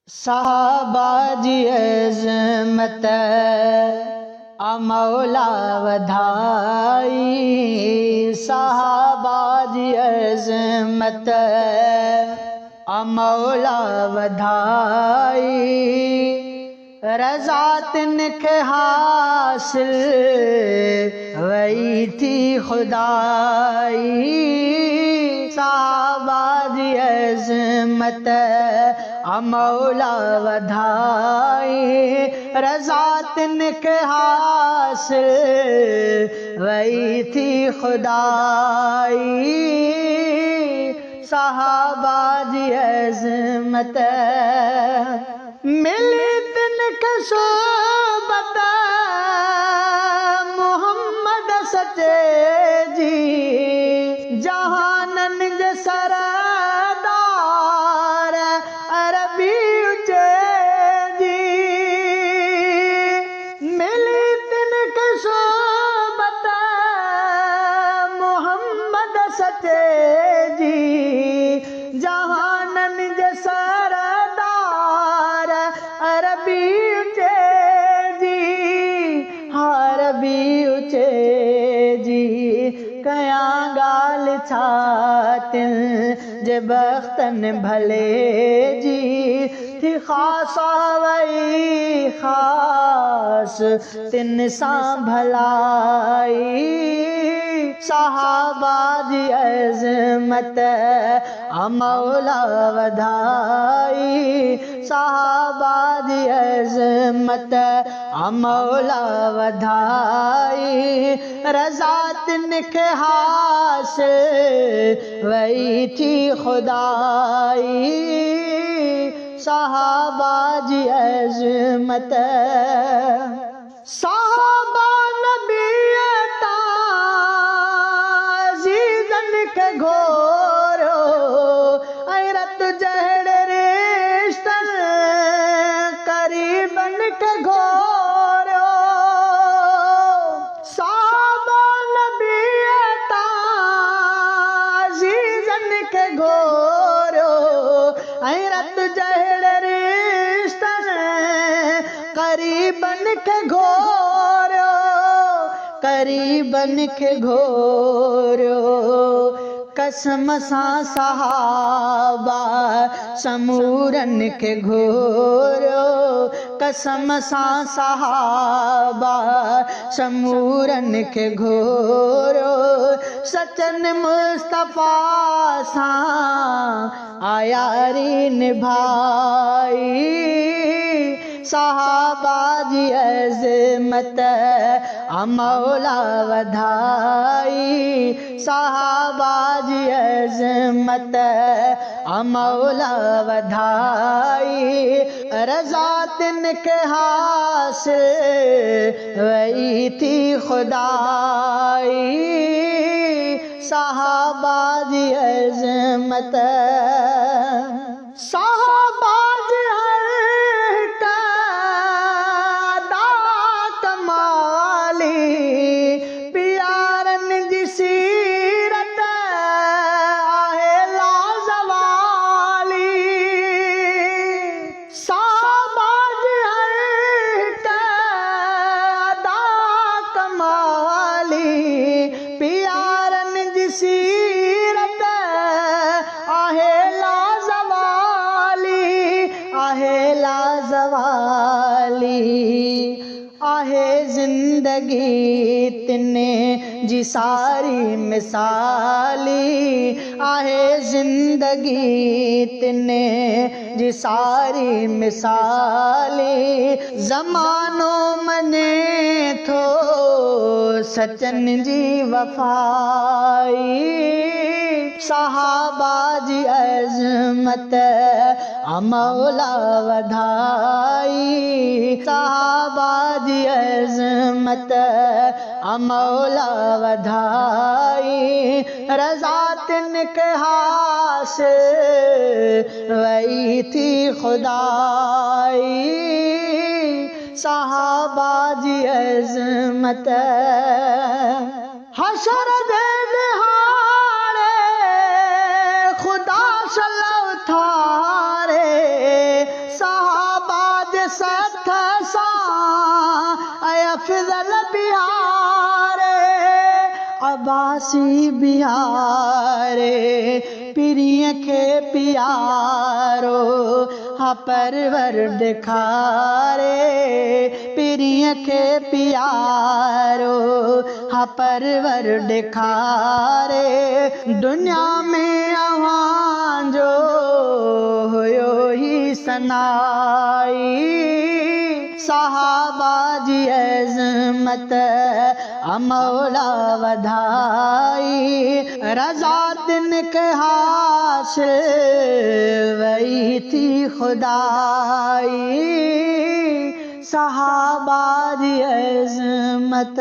साहबा जी अज़मत मौला वधाई, साहबा जी अज़मत मौला वधाई, रज़ा तिनखे हासिल वई थी खुदाई। साहबा जी अज़मत मौला वधाई, रज़ा तिनखे हासिल वई थी खुदाई। साहबा जी अज़मत मिली तिनखे सोबत मोहम्मद सचे जी, जहानन जे सरदार अरबी उचे जी। मिली तिनखे सोबत मोहम्मद सचे जी, जहानन जे सरदार अरबी उचे जी, अरबी उचे जी। कयां ॻाल्हि छा तिन जे बख़्तन भले जी, थी ख़ासा वई ख़ासि तिन सां भलाई। साहबा जी अज़मत मौला वधाई, साहबा जी अज़मत मौला वधाई, रज़ा तिनखे हासिल वई थी खुदाई। साहबा जी अज़मत साहबा नबी अज़ीज़न खे घोरियो, ऐं रत जहिड़े रिश्तन क़रीबन खे घोरियो। साहबा नबी अज़ीज़न खे घोरियो, ऐं रत जहिड़े रिश्तन क़रीबन खे घोरियो, क़रीबन खे घोरियो। कसम सां साहबा समूरन खे घोरियो, कसम सां साहबा समूरन खे घोरियो। सचन मुस्तफ़ा सां आयारी निभाई। साहबा जी अज़मत मौला वधाई, साहबा जी अज़मत मौला वधाई, रज़ा तिनखे हासिल वई थी खुदाई। साहबा जी अज़मत साहबा जी प्यारन जी सीरत आहे लाज़वाली। साहबा जी अदा कमाली, प्यारन जी सीरत आहे लाज़वाली, आहे लाज़वाली। आहे ज़िंदगी तिने जी सारी मिसाली, आहे ज़िंदगी तिने जी सारी मिसाली। ज़मानो मने थो सचन जी वफ़ाई। साहबा जी अज़मत मौला वधाई, साहबा जी अज़मत मौला वधाई, रज़ा तिनखे हासिल वई थी खुदाई। साहबा जी अज़मत हशर दे दिहाड़े खुदा सल्लल्लाहु थारे सथ सां अफ़ज़ल बिहारे अब्बासी बिहारे पीरीअ खे पियारो हा परवर ॾेखारे पीरीअ खे पियारो हा परवर ॾेखारे दुनिया में अव्हांजो हुयो ही सनाई सहाबा जी अज़मत मौला वधाई रज़ा दिन के हासिल वही थी खुदाई सहाबा जी अज़मत।